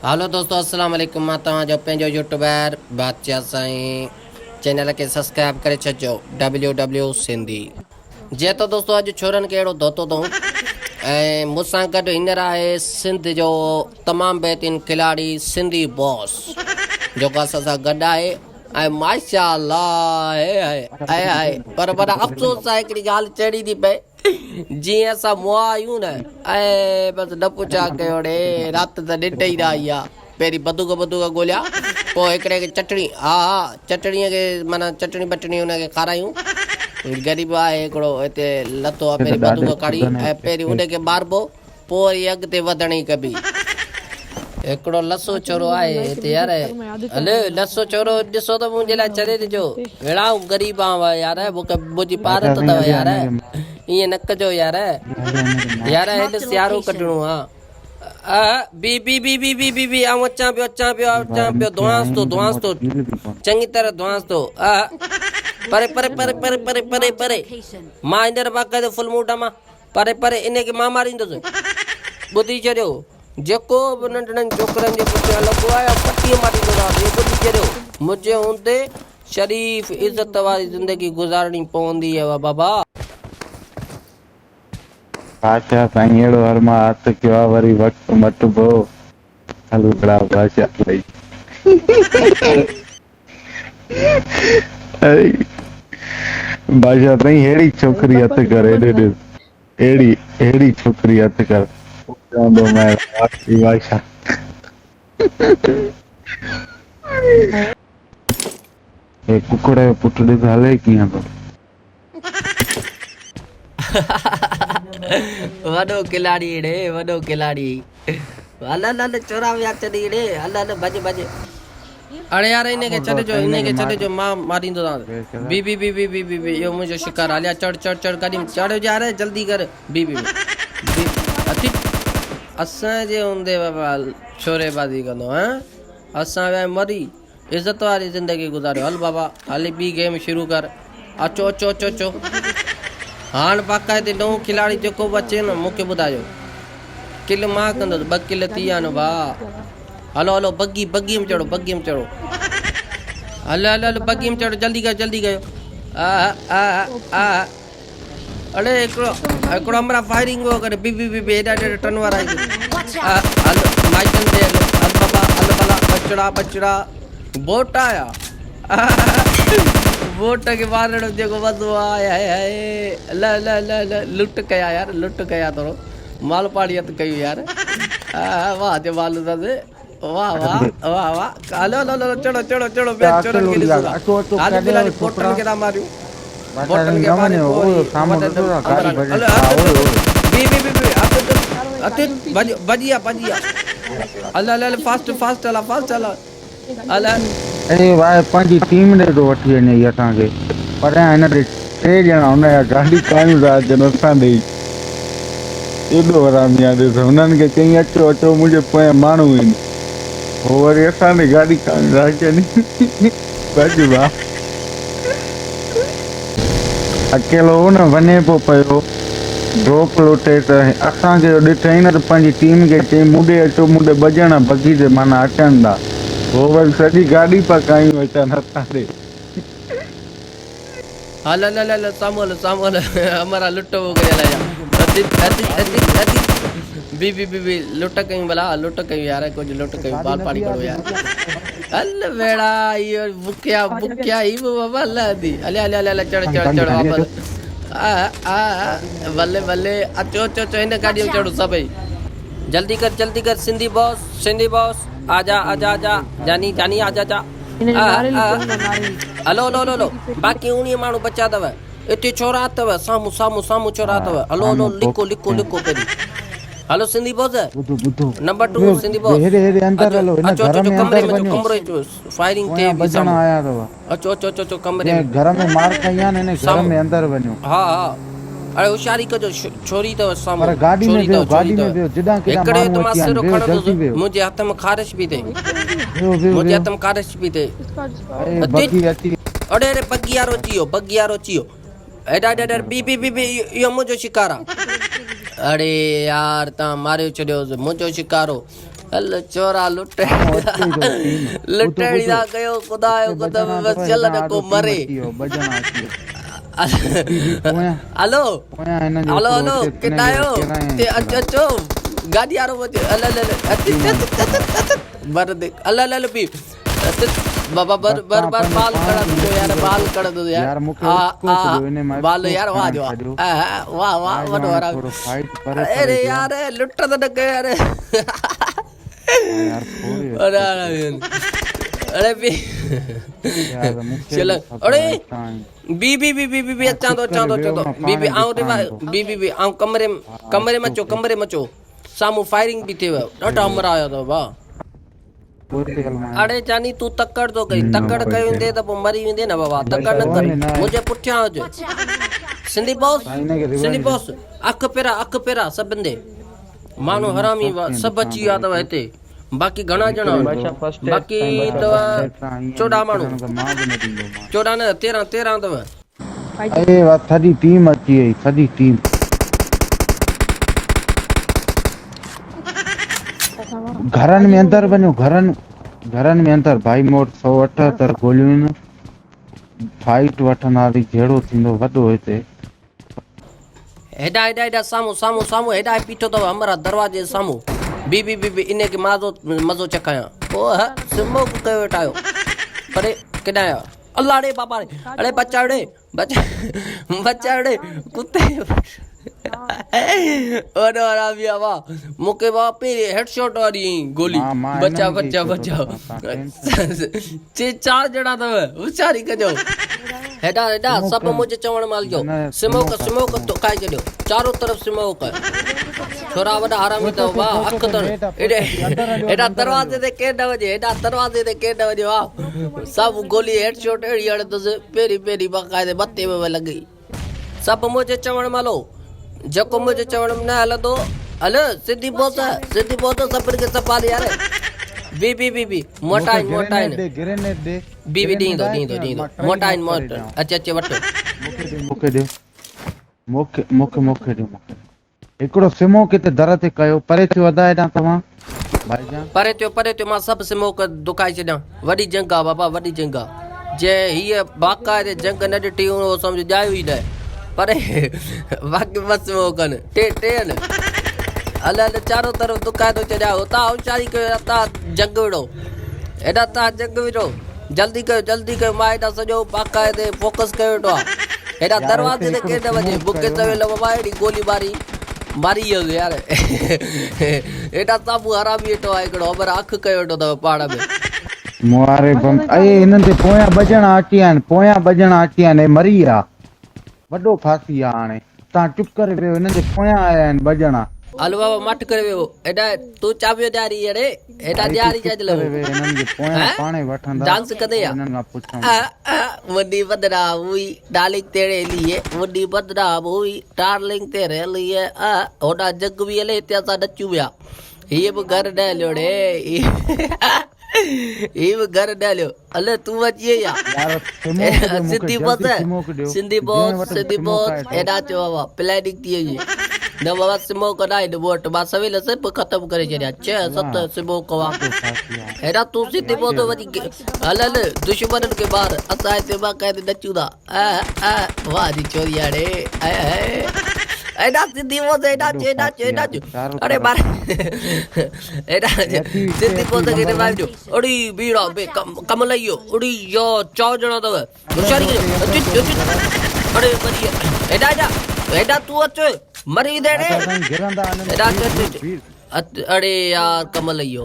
Hello दोस्तों, अस्सलाम वालेकुम। मां तव्हांजो पंहिंजो यूट्यूबर बादशाह साईं चैनल खे सब्सक्राइब करे छॾिजो WW सिंधी। जीअं त दोस्तों अॼु छोरनि खे अहिड़ो धोतो अथऊं ऐं मूंसां गॾु हींअर आहे सिंध जो तमामु बहितरीनु खिलाड़ी सिंधी बॉस जेको असां सां गॾु आहे ऐं माशाअल्लाह आहे पर अफ़सोस आहे हिकिड़ी ॻाल्हि चहिड़ी थी पए जीअं असां मुआ आहियूं न ऐं बसि न पुछा कयो ॾे राति त ॾिठ ई न आई आहे। पहिरीं बदूक ॻोल्हिया, पोइ हिकिड़े खे चटणी चटणीअ खे माना चटणी बटणी हुनखे खारायूं। ग़रीब आहे हिकिड़ो हिते लथो आहे, पहिरीं बदूक काढ़ी ऐं पहिरीं उनखे मारबो, पोइ वरी अॻिते वधणी कबी। हिकिड़ो लसो छोरो आहे हिते यार, हले लसो छोरो ॾिसो त मुंहिंजे लाइ छॾे ॾिजो। अहिड़ा ग़रीब आहियां यार, मूंखे मुंहिंजी पार त अथव यार, ईअं न कजो यार। यार हेॾे सियारो कढणो आहे। बी बी बी बी बी बी बी आऊं अचां पियो दुआंस तो चङी तरह दुआंस तो परे परे परे परे परे परे परे मां हींअर बाक़ाइदे फुल मूड मां परे परे इनखे मां मारींदुसि। ॿुधी छॾियो, जेको बि नंढड़नि छोकिरनि जे पुठियां लॻो आहे पटीअ मारींदो आहे। ॿुधी छॾियो, मुंहिंजे हूंदे शरीफ़ इज़त वारी ज़िंदगी गुज़ारणी पवंदी आहे बाबा। बादशाह साईं अहिड़ो हर मां हथ कयो आहे, वरी वक़्तु मटिबो हलड़ा बादशाह साईं। बादशाह साईं अहिड़ी छोकिरी हथ कर, हेॾे अहिड़ी छोकिरी हथ कर चवंदो मैं बादशाह। हे कुकड़ जो पुटु ॾिस हले कीअं थो। वॾो खिलाड़ी ॾे, वॾो खिलाड़ी। हल हल हल चोरा विया चढ़ी ॾे, हल हल भॼ भॼ। अरे यार इनखे छॾिजो, मां मारींदोसांसि। बी बी बी बी बी बी बी इहो मुंहिंजो शिकार। हलिया चढ़ चढ़ चढ़ गाॾी में चढ़ यार, जल्दी कर। बी बी बी अति असांजे हूंदे बाबा छोरेबाज़ी कंदो हैं, असां विया मरी इज़त वारी ज़िंदगी गुज़ारियो। हल बाबा हली ॿी गेम शुरू कर। अचो अचो अचो अचो। हाणे बाक़ाइदे नओं खिलाड़ी जेको बि अचे न मूंखे ॿुधायो, किल मां कंदुसि। 2 किल थी विया न भाउ। हलो हलो बगी में चढ़ो, हलो हलो हलो बगी में चढ़ो, जल्दी कयो। अरे हिकिड़ो हमरा फायरिंग वो करे। बी बी बी बी हेॾा टन वारा हल माइकन ते हल बाबा, हल भला बचड़ा बोट आया। बोट खे मारणो जेको मज़ो आहे। ल ल ल ल लुट कया यार, थोरो माल पाड़ी हथ कयूं यार। वाह जे मालू दादे, वाह वाह वाह वाह। हलो हलो चढ़ो चढ़ो चढ़ो ॿिया चोरनि खे ॾिसो। हाल फिलहाल बोटनि खे था मारियूं, बोटनि खे मारियूं। भॼिया हल हल हल फास्ट हला हल। अरे भाई पंहिंजी टीम ॾे थो वठी वञे इहा असांखे, पर हिन ते 3 ॼणा हुनजा गाॾी कायूं था अचनि असां ॾे। एॾो हरामी आहे ॾिस, हुननि खे चई अचो अचो मुंहिंजे पोयां माण्हू आहिनि, पोइ वरी असां ॾे गाॾी कायूं था अचनि। भॼ भाउ, अकेलो हो न वञे पोइ पियो ड्रॉप लुटे त असांखे ॾिठई न त पंहिंजी टीम खे चई मूंॾे अचो, मूंॾे 2 ॼणा बगी ते माना अचनि था, पोइ वरी सॼी गाॾी पकायूं अचनि असां ॾे। हल हल हल साम्हूं हल हमारा लुट वो करे हलिया। बी बी बी बी लुट कयूं भला, लुट कयूं यार, कुछ लुट कयूं, बाल पाड़ी करो यार। हल बेड़ा इहो बुकिया ही बाबा। हल हल चढ़ वापस। भले अचो हिन गाॾी में चढ़ो सभई। जल्दी कर सिंधी बॉस आजा जानी आजा। हलो बाक़ी 19 माण्हू बचा अथव, हिते छोरा अथव, साम्हूं छोरा अथव। हलो लिको पहिरीं। हलो Sindhi boss number 2 Sindhi boss. अचो कमरे में अचो फायरिंग ते अचो कमरे में। घर में मार खाई आहे न, घर में अंदर वञो। हा अरे होशियारी कजो, छोरी अथव साम्हूं, गाॾी में वियो जिडां केॾा हिकिड़े माण्हू त मां अची सिरो वियो, खणंदुसि, जल्दी वियो। मुंहिंजे हथ में ख़ारिश बि थिए, अरे बगी वारो अची वियो। हेॾा बी इहो मुंहिंजो शिकार आहे। अरे यार तव्हां मारियो छॾियोसि, मुंहिंजो शिकार हो। हल चोरा लुटेड़ी दा कयो खुदा जो कदम बस चल न को मरे हेलो हेलो हेलो किथा आयो ते अचो गाड़ी वारो अल अल बर देख अल अल पी बाबा बर बर बर बाल कड़ दो यार बाल कड़ दो यार बाल यार वाह जो वाह वाह वडो वारा अरे यार लुट तो न गए यार अरे बी चलो अरे बी अचां तो बी आऊं बी आऊं कमरे में चो सामू फायरिंग भी थे ॾाढा मरा आया तो वाह अरे जानी तू तकड़ तो कई तकड़ कयो इंदे त पो मरी वेंदे न बाबा तकड़ न कर मुझे पुठियां हुज सिंधी बॉस अख पेरा सब बंदे मानो हरामी सब अची विया अथव हिते बाकी घणा ॼणा बाकी अथव 14 माण्हू 14 न 13 अथव अरे वाह सॼी टीम अची वई सॼी टीम घरनि में अंदर वञो घरनि में अंदर भाई मोट 178 गोलियूं आहिनि फाइट वठण वारी जहिड़ो थींदो वॾो हिते हेॾा साम्हूं हेॾा पीठो अथव हमारा दरवाजे साम्हूं बी इने के मज़ो चखायां ओ स्मोक कयो वेठायो परे केॾा आया अल्लाह रे बाबा रे अरे बचा रे कुत्ते ओडो आरामी आवा मुके वापे हेडशॉट वाली गोली बचा चे 4 जणा तव उचारी कजो हेडा सब मुझे चवण माल जो स्मोक तो खाई छॾियो चारों तरफ स्मोक छोरा वॾा हरामी तव वाह अख तण एडा दरवाजे ते के न वजे वाह सब गोली हेडशॉट एड़ी हड़ तो पेरी बाकायदे बत्ते में लगी सब मुझे चवण मालो जको मुझे चवण में न हलंदो हल सिधी बोस सभिनि खे संभाल यार बी मोटाइन बी ॾींदो मोटाइन अचे वठ मूंखे ॾियो हिकिड़ो सिमो किथे दर ते कयो परे थियो वधाए ॾां तव्हां भाईजान परे थियो मां सभु सिमो दुकाए छॾियां वॾी जंग आहे बाबा वॾी जंग आहे जे हीअ बाक़ाइदे जंग न ॾिठी उहो सम्झ ॼायो ई न परे बाक़ी बस वो कन टे न अल चारों तरफ दुकाए तो चढ़ा होता होशियारी कयो ता जंग विड़ो एडा ता जंग विड़ो जल्दी कयो मां एडा सॼो बाक़ाइदे फोकस कयो वेठो आहे एडा दरवाजे ते के न वञे बुके सवेल बाबा एडी गोली मारी यार एडा साबू हरामी वेठो आहे हिकिड़ो अबर अख कयो वेठो अथव पाड़ में मुआरे बम अए इन्हनि ते पोयां बजण अची आहिनि मरी विया वॾो फासी आहे हाणे तव्हां चुप करे वियो हिननि जे पोयां आया आहिनि बजण हलो बाबा मट करे वियो एडा तू चाबियो ॾियारी अरे एडा ॾियारी चल हिननि जे पोयां पाणे वठंदा डांस कंदे हिननि खां पुछां वॾी बदनाम हुई डार्लिंग तेरे लिए वॾी बदनाम हुई डार्लिंग तेरे लिए होॾा जग बि हले हिते असां नचूं पिया हीअ बि घर न हलियो ॾे ये घर डालियो अले तू अची या सिंधी बॉस एडा चो बाबा प्लानिंग थी हुई न बाबा स्मोक नाइ बोट मां सवेल सब खत्म करे छॾिया 6-7 स्मोक वा एडा तू सिंधी बॉस वजी हल दुश्मनन के बाहर असां हिते मां कहते नचूं था वाह जी चोरिया रे एडा सिंधी बॉस एडा अरे बार एडा सिंधी बॉस के रिवाइव जो ओडी बीड़ा बे कम लइयो ओडी यो 4 ॼणा तव होशियारी अरे बढ़िया एडा तू अच मरी दे रे एडा अरे यार कम लइयो